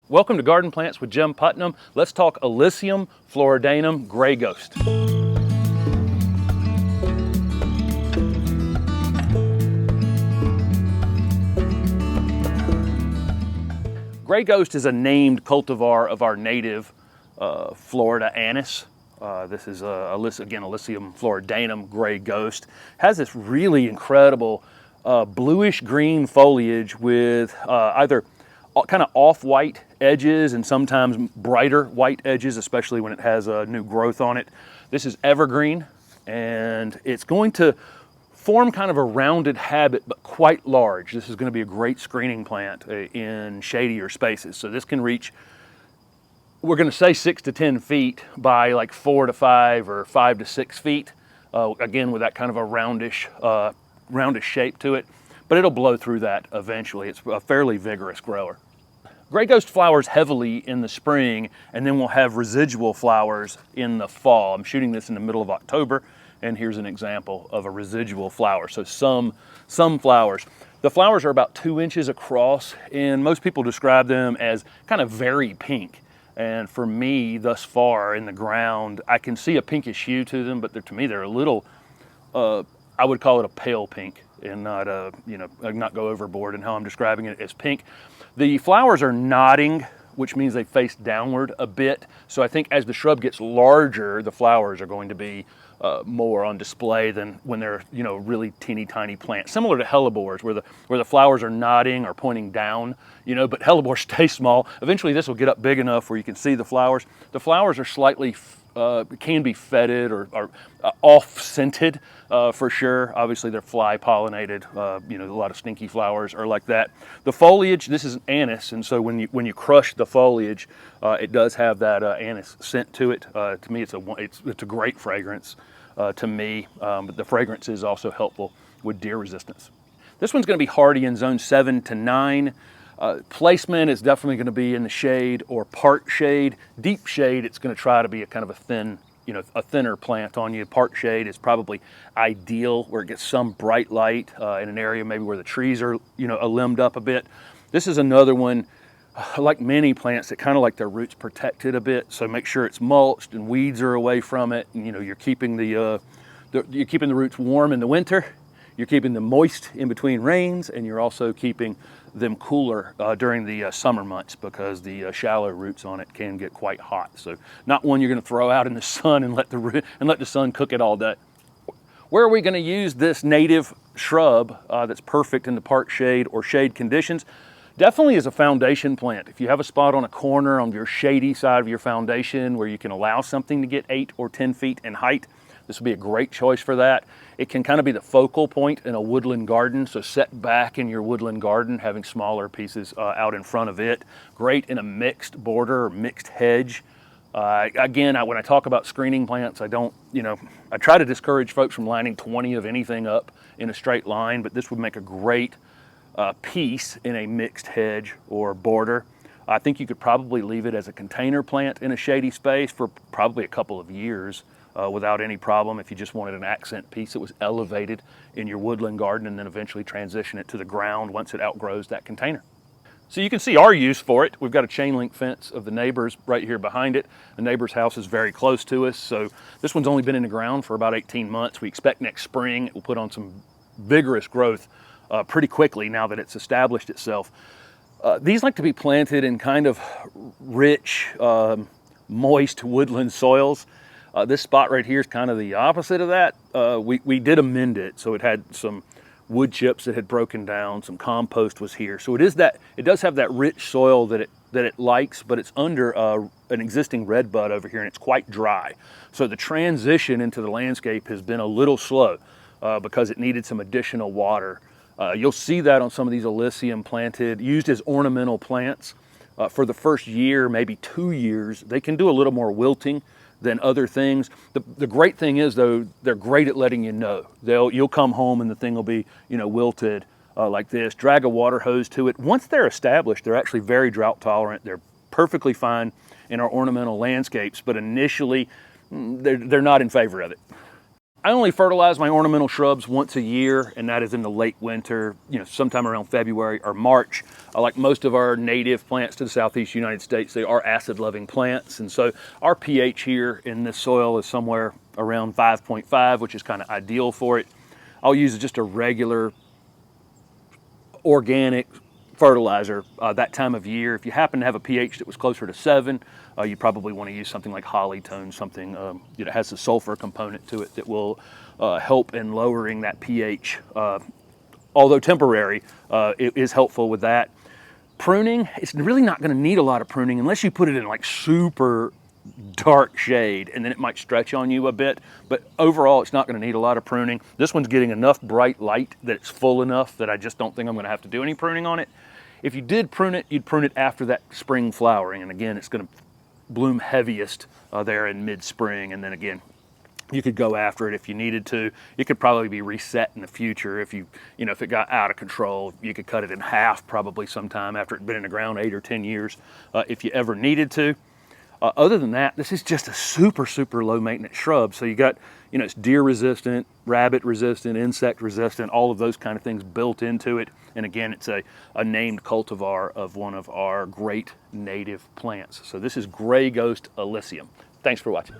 Welcome to Garden Plants with Jim Putnam. Let's talk Illicium, floridanum, Grey Ghost. Grey Ghost is a named cultivar of our native Florida anise. This is again Illicium floridanum Grey Ghost. Has this really incredible bluish green foliage with either kind of off-white edges and sometimes brighter white edges, especially when it has a new growth on it. This is evergreen, and it's going to form kind of a rounded habit, but quite large. This is going to be a great screening plant in shadier spaces. So this can reach, we're going to say 6 to 10 feet by like 4 to 5 or 5 to 6 feet. Again, with that kind of a roundish shape to it, but it'll blow through that eventually. It's a fairly vigorous grower. Grey Ghost flowers heavily in the spring, and then we'll have residual flowers in the fall. I'm shooting this in the middle of October, and here's an example of a residual flower. So some flowers. The flowers are about 2 inches across, and most people describe them as kind of very pink. And for me, thus far in the ground, I can see a pinkish hue to them, but to me they're a little, I would call it a pale pink, and not not go overboard in how I'm describing it as pink. The flowers are nodding, which means they face downward a bit. So I think as the shrub gets larger, the flowers are going to be more on display than when they're really teeny tiny plants. Similar to hellebores, where the flowers are nodding or pointing down, but hellebores stay small. Eventually this will get up big enough where you can see the flowers. The flowers are slightly can be fetid or off-scented for sure. Obviously they're fly pollinated. A lot of stinky flowers are like that. The foliage, this is anise, and so when you crush the foliage, it does have that anise scent to it. To me, it's a great fragrance to me, but the fragrance is also helpful with deer resistance. This one's going to be hardy in zone 7 to 9. Placement is definitely going to be in the shade or part shade. Deep shade, it's going to try to be a kind of a thin, a thinner plant on you. Part shade is probably ideal where it gets some bright light in an area maybe where the trees are, limbed up a bit. This is another one, like many plants, that kind of like their roots protected a bit. So make sure it's mulched and weeds are away from it. And, you're keeping the roots warm in the winter. You're keeping them moist in between rains, and you're also keeping them cooler during the summer months, because the shallow roots on it can get quite hot. So not one you're going to throw out in the sun and let the sun cook it all day. Where are we going to use this native shrub that's perfect in the part shade or shade conditions? Definitely as a foundation plant. If you have a spot on a corner on your shady side of your foundation where you can allow something to get 8 or 10 feet in height, this would be a great choice for that. It can kind of be the focal point in a woodland garden, so set back in your woodland garden, having smaller pieces out in front of it. Great in a mixed border or mixed hedge. Again, when I talk about screening plants, I try to discourage folks from lining 20 of anything up in a straight line, but this would make a great piece in a mixed hedge or border. I think you could probably leave it as a container plant in a shady space for probably a couple of years. Without any problem, if you just wanted an accent piece that was elevated in your woodland garden, and then eventually transition it to the ground once it outgrows that container. So you can see our use for it. We've got a chain link fence of the neighbors right here behind it. The neighbor's house is very close to us, so this one's only been in the ground for about 18 months. We expect next spring it will put on some vigorous growth pretty quickly now that it's established itself. These like to be planted in kind of rich, moist woodland soils. This spot right here is kind of the opposite of that. We did amend it, so it had some wood chips that had broken down, some compost was here. So it does have that rich soil that it likes, but it's under an existing red bud over here, and it's quite dry. So the transition into the landscape has been a little slow because it needed some additional water. You'll see that on some of these Illicium used as ornamental plants. For the first year, maybe 2 years, they can do a little more wilting than other things. The great thing is, though, they're great at letting you know. You'll come home and the thing will be, wilted like this. Drag a water hose to it. Once they're established, they're actually very drought tolerant. They're perfectly fine in our ornamental landscapes, but initially they're not in favor of it. I only fertilize my ornamental shrubs once a year, and that is in the late winter, sometime around February or March. Like most of our native plants to the southeast United States, they are acid-loving plants, and so our pH here in this soil is somewhere around 5.5, which is kind of ideal for it. I'll use just a regular organic fertilizer that time of year. If you happen to have a pH that was closer to 7, you probably want to use something like Hollytone, something that has a sulfur component to it that will help in lowering that pH. Although temporary, it is helpful with that. Pruning, it's really not going to need a lot of pruning unless you put it in like super dark shade, and then it might stretch on you a bit, but overall it's not going to need a lot of pruning. This one's getting enough bright light that it's full enough that I just don't think I'm going to have to do any pruning on it. If you did prune it, you'd prune it after that spring flowering, and again it's going to bloom heaviest there in mid-spring, and then again you could go after it if you needed to. It could probably be reset in the future if if it got out of control. You could cut it in half probably sometime after it'd been in the ground 8 or 10 years if you ever needed to. Other than that, this is just a super low maintenance shrub. So you got, it's deer resistant, rabbit resistant, insect resistant, all of those kind of things built into it. And again, it's a named cultivar of one of our great native plants. So this is Grey Ghost Illicium. Thanks for watching.